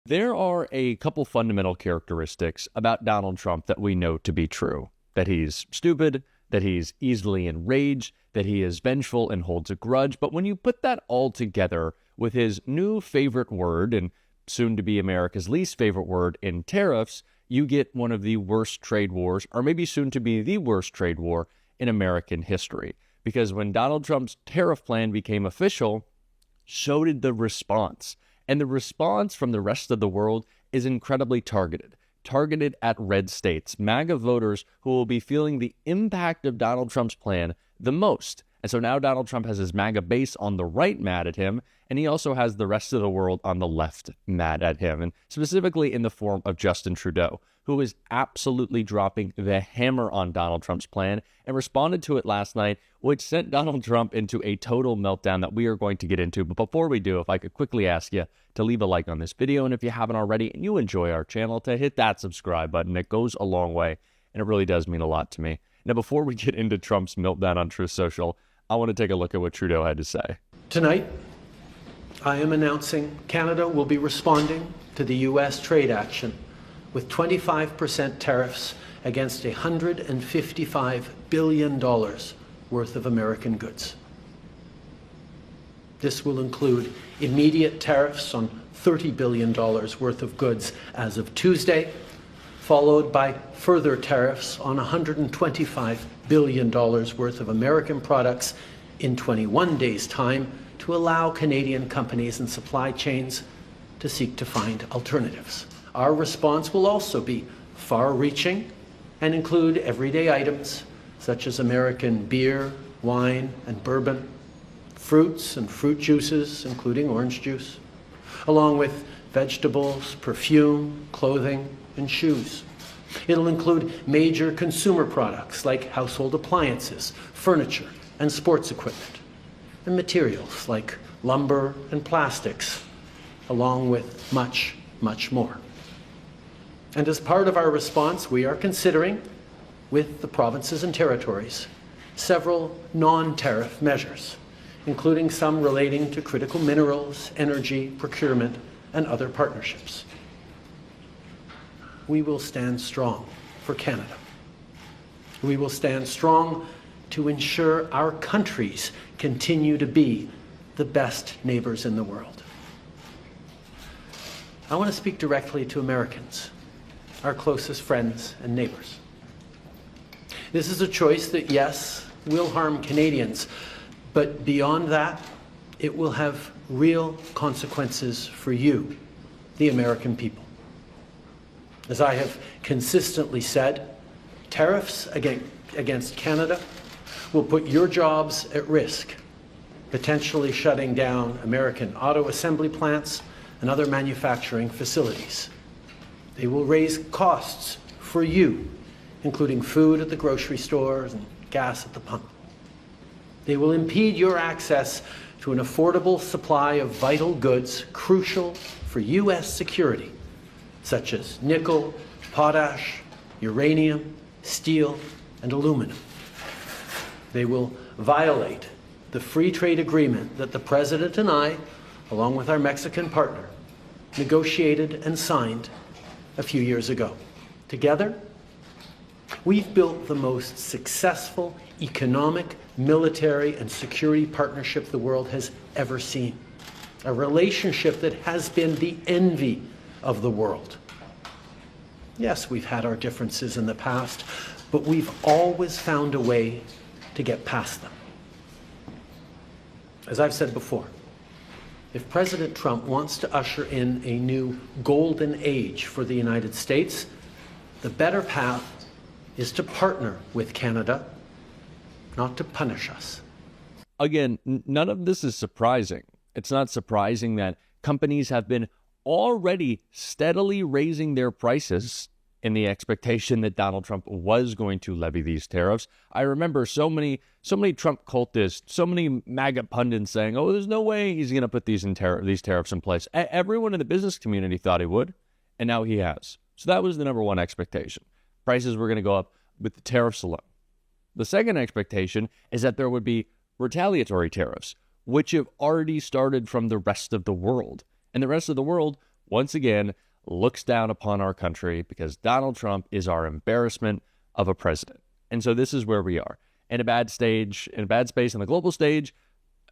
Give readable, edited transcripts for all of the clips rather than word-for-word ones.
There are a couple fundamental characteristics about Donald Trump that we know to be true. That he's stupid, that he's easily enraged, that he is vengeful and holds a grudge. But when you put that all together with his new favorite word, and soon to be America's least favorite word, in tariffs, you get one of the worst trade wars, or maybe soon to be the worst trade war in American history. Because when Donald Trump's tariff plan became official, so did the response. And the response from the rest of the world is incredibly targeted at red states, MAGA voters who will be feeling the impact of Donald Trump's plan the most. And so now Donald Trump has his MAGA base on the right mad at him, and he also has the rest of the world on the left mad at him, and specifically in the form of Justin Trudeau, who is absolutely dropping the hammer on Donald Trump's plan and responded to it last night, which sent Donald Trump into a total meltdown that we are going to get into. But before we do, if I could quickly ask you to leave a like on this video, and if you haven't already and you enjoy our channel, to hit that subscribe button. It goes a long way, and it really does mean a lot to me. Now, before we get into Trump's meltdown on Truth Social, I want to take a look at what Trudeau had to say. Tonight, I am announcing Canada will be responding to the U.S. trade action with 25% tariffs against $155 billion worth of American goods. This will include immediate tariffs on $30 billion worth of goods as of Tuesday, followed by further tariffs on $125 billion worth of American products in 21 days' time to allow Canadian companies and supply chains to seek to find alternatives. Our response will also be far-reaching and include everyday items such as American beer, wine, and bourbon, fruits and fruit juices, including orange juice, along with vegetables, perfume, clothing, and shoes. It'll include major consumer products like household appliances, furniture, and sports equipment, and materials like lumber and plastics, along with much, much more. And as part of our response, we are considering, with the provinces and territories, several non-tariff measures, including some relating to critical minerals, energy, procurement, and other partnerships. We will stand strong for Canada. We will stand strong to ensure our countries continue to be the best neighbors in the world. I want to speak directly to Americans, our closest friends and neighbors. This is a choice that, yes, will harm Canadians, but beyond that, it will have real consequences for you, the American people. As I have consistently said, tariffs against Canada will put your jobs at risk, potentially shutting down American auto assembly plants and other manufacturing facilities. They will raise costs for you, including food at the grocery stores and gas at the pump. They will impede your access to an affordable supply of vital goods crucial for U.S. security, such as nickel, potash, uranium, steel, and aluminum. They will violate the free trade agreement that the President and I, along with our Mexican partner, negotiated and signed a few years ago. Together, we've built the most successful economic, military, and security partnership the world has ever seen. A relationship that has been the envy of the world. Yes, we've had our differences in the past, but we've always found a way to get past them. As I've said before, if President Trump wants to usher in a new golden age for the United States, the better path is to partner with Canada, not to punish us. Again, none of this is surprising. It's not surprising that companies have been already steadily raising their prices in the expectation that Donald Trump was going to levy these tariffs. I remember so many Trump cultists, so many MAGA pundits saying, oh, there's no way he's going to put these tariffs in place. Everyone in the business community thought he would, and now he has. So that was the number one expectation. Prices were going to go up with the tariffs alone. The second expectation is that there would be retaliatory tariffs, which have already started from the rest of the world. And the rest of the world once again looks down upon our country because Donald Trump is our embarrassment of a president. And so this is where we are, in a bad space on the global stage,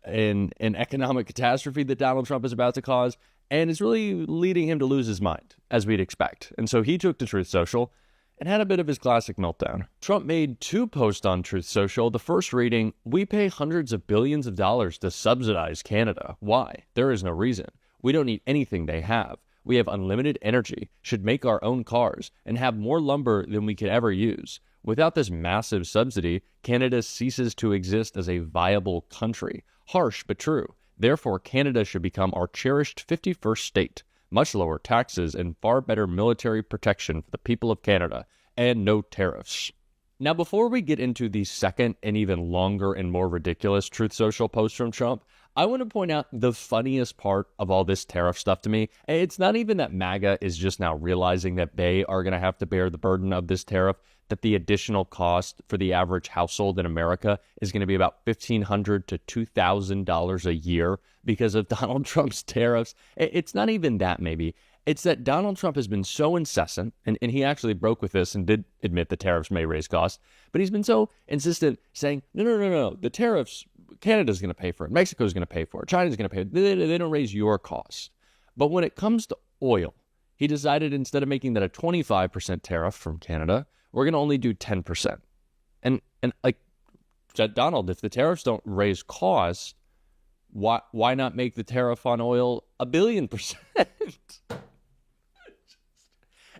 in an economic catastrophe that Donald Trump is about to cause, and it's really leading him to lose his mind, as we'd expect. And so he took to Truth Social and had a bit of his classic meltdown. Trump made 2 posts on Truth Social. The first reading, "We pay hundreds of billions of dollars to subsidize Canada. Why? There is no reason. We don't need anything they have. We have unlimited energy, should make our own cars, and have more lumber than we could ever use. Without this massive subsidy, Canada ceases to exist as a viable country. Harsh but true. Therefore, Canada should become our cherished 51st state. Much lower taxes and far better military protection for the people of Canada, and no tariffs." Now, before we get into the second and even longer and more ridiculous Truth Social post from Trump, I want to point out the funniest part of all this tariff stuff to me. It's not even that MAGA is just now realizing that they are going to have to bear the burden of this tariff, that the additional cost for the average household in America is going to be about $1,500 to $2,000 a year because of Donald Trump's tariffs. It's not even that, maybe. It's that Donald Trump has been so incessant, and he actually broke with this and did admit the tariffs may raise costs, but he's been so insistent saying, no, the tariffs, Canada's going to pay for it, Mexico's going to pay for it, China's going to pay it. They don't raise your costs. But when it comes to oil, he decided instead of making that a 25% tariff from Canada, we're going to only do 10%. And like, Donald, if the tariffs don't raise costs, why not make the tariff on oil 1,000,000,000%?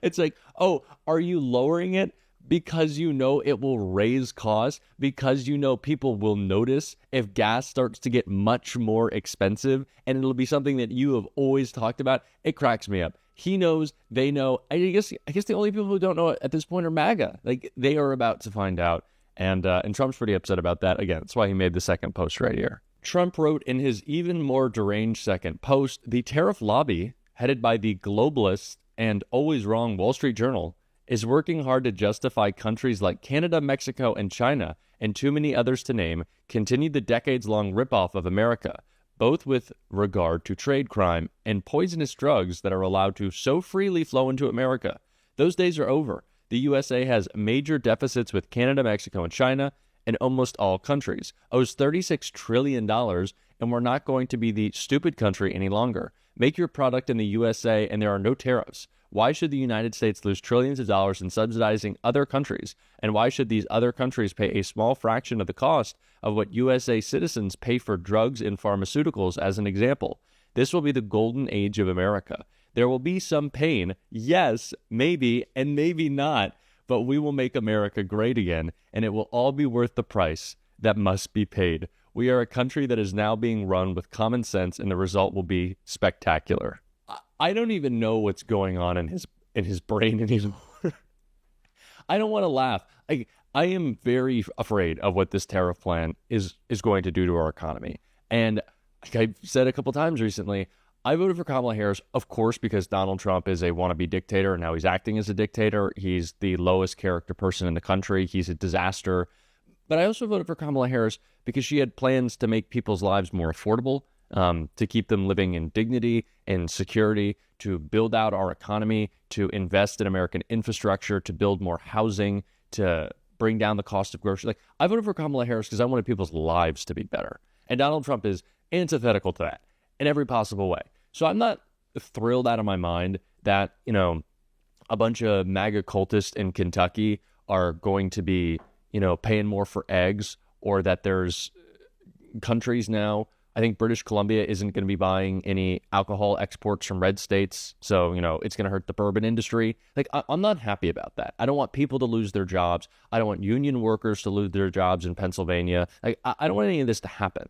It's like, oh, are you lowering it because you know it will raise costs, because you know people will notice if gas starts to get much more expensive, and it'll be something that you have always talked about? It cracks me up. He knows, they know. I guess the only people who don't know it at this point are MAGA. Like, they are about to find out, and Trump's pretty upset about that. Again, that's why he made the second post right here. Trump wrote in his even more deranged second post, "The tariff lobby, headed by the globalist and always wrong Wall Street Journal, is working hard to justify countries like Canada, Mexico, and China, and too many others to name, continue the decades-long ripoff of America, both with regard to trade crime and poisonous drugs that are allowed to so freely flow into America. Those days are over. The USA has major deficits with Canada, Mexico, and China, and almost all countries, owes $36 trillion, and we're not going to be the stupid country any longer. Make your product in the USA and there are no tariffs. Why should the United States lose trillions of dollars in subsidizing other countries? And why should these other countries pay a small fraction of the cost of what USA citizens pay for drugs and pharmaceuticals, as an example? This will be the golden age of America. There will be some pain, yes, maybe, and maybe not, but we will make America great again, and it will all be worth the price that must be paid. We are a country that is now being run with common sense, and the result will be spectacular." I don't even know what's going on in his brain anymore. I don't want to laugh. I am very afraid of what this tariff plan is going to do to our economy. And like I've said a couple times recently, I voted for Kamala Harris, of course, because Donald Trump is a wannabe dictator, and now he's acting as a dictator. He's the lowest character person in the country. He's a disaster. But I also voted for Kamala Harris because she had plans to make people's lives more affordable, to keep them living in dignity and security, to build out our economy, to invest in American infrastructure, to build more housing, to bring down the cost of groceries. Like, I voted for Kamala Harris because I wanted people's lives to be better. And Donald Trump is antithetical to that in every possible way. So I'm not thrilled out of my mind that, a bunch of MAGA cultists in Kentucky are going to be, paying more for eggs, or that there's countries now, I think British Columbia isn't going to be buying any alcohol exports from red states. So, it's going to hurt the bourbon industry. Like, I'm not happy about that. I don't want people to lose their jobs. I don't want union workers to lose their jobs in Pennsylvania. Like, I don't want any of this to happen.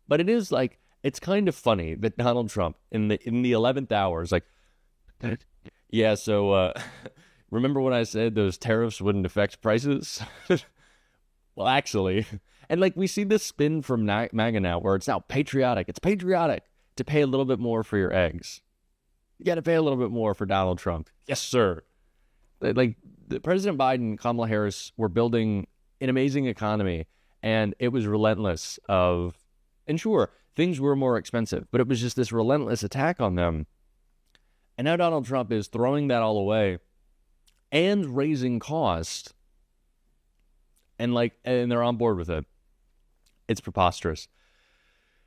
But it is like, it's kind of funny that Donald Trump in the 11th hour is like, yeah, so remember when I said those tariffs wouldn't affect prices? Well, actually, and like we see this spin from MAGA now where it's now patriotic. It's patriotic to pay a little bit more for your eggs. You got to pay a little bit more for Donald Trump. Yes, sir. Like, President Biden, Kamala Harris were building an amazing economy, and it was relentless and sure, things were more expensive, but it was just this relentless attack on them. And now Donald Trump is throwing that all away and raising costs. And they're on board with it. It's preposterous.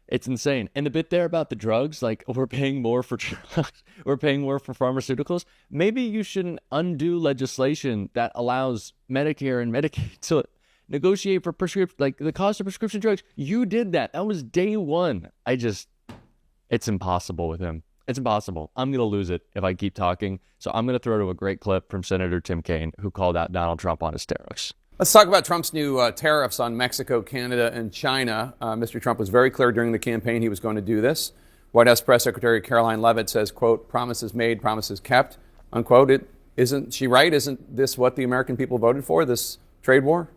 It's insane. And the bit there about the drugs, like we're paying more for drugs, we're paying more for pharmaceuticals. Maybe you shouldn't undo legislation that allows Medicare and Medicaid to negotiate for the cost of prescription drugs. You did that. That was day one. It's impossible with him. It's impossible. I'm going to lose it if I keep talking. So I'm going to throw to a great clip from Senator Tim Kaine, who called out Donald Trump on his tariffs. Let's talk about Trump's new tariffs on Mexico, Canada, and China. Mr. Trump was very clear during the campaign he was going to do this. White House Press Secretary Caroline Leavitt says, quote, promises made, promises kept, unquote. Isn't she right? Isn't this what the American people voted for, this trade war?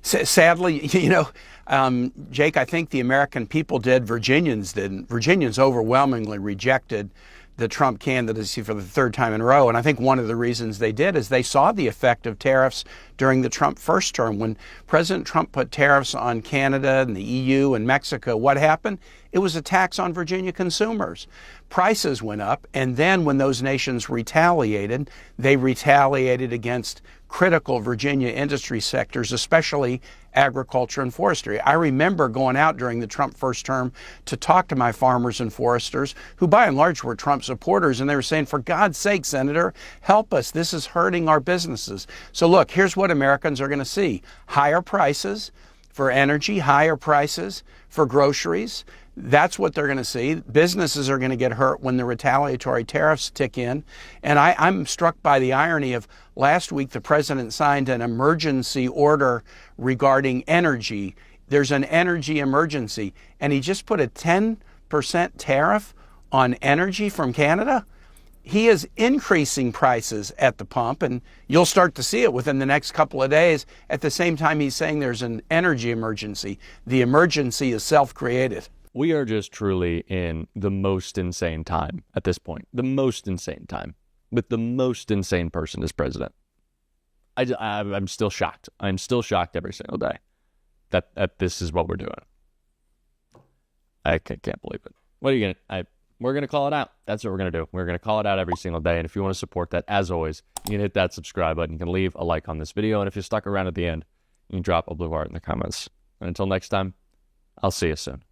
Sadly, Jake, I think the American people did. Virginians didn't. Virginians overwhelmingly rejected the Trump candidacy for the third time in a row. And I think one of the reasons they did is they saw the effect of tariffs during the Trump first term. When President Trump put tariffs on Canada and the EU and Mexico, what happened? It was a tax on Virginia consumers. Prices went up. And then when those nations retaliated, they retaliated against critical Virginia industry sectors, especially agriculture and forestry. I remember going out during the Trump first term to talk to my farmers and foresters, who by and large were Trump supporters, and they were saying, for God's sake, Senator, help us. This is hurting our businesses. So look, here's what Americans are going to see. Higher prices for energy, higher prices for groceries. That's what they're going to see. Businesses are going to get hurt when the retaliatory tariffs tick in. And I'm struck by the irony of last week, the president signed an emergency order regarding energy. There's an energy emergency. And he just put a 10% tariff on energy from Canada. He is increasing prices at the pump, and you'll start to see it within the next couple of days. At the same time, he's saying there's an energy emergency. The emergency is self-created. We are just truly in the most insane time at this point. The most insane time with the most insane person as president. I'm still shocked. I'm still shocked every single day that this is what we're doing. I can't believe it. What are you going to... We're going to call it out. That's what we're going to do. We're going to call it out every single day. And if you want to support that, as always, you can hit that subscribe button. You can leave a like on this video. And if you're stuck around at the end, you can drop a blue heart in the comments. And until next time, I'll see you soon.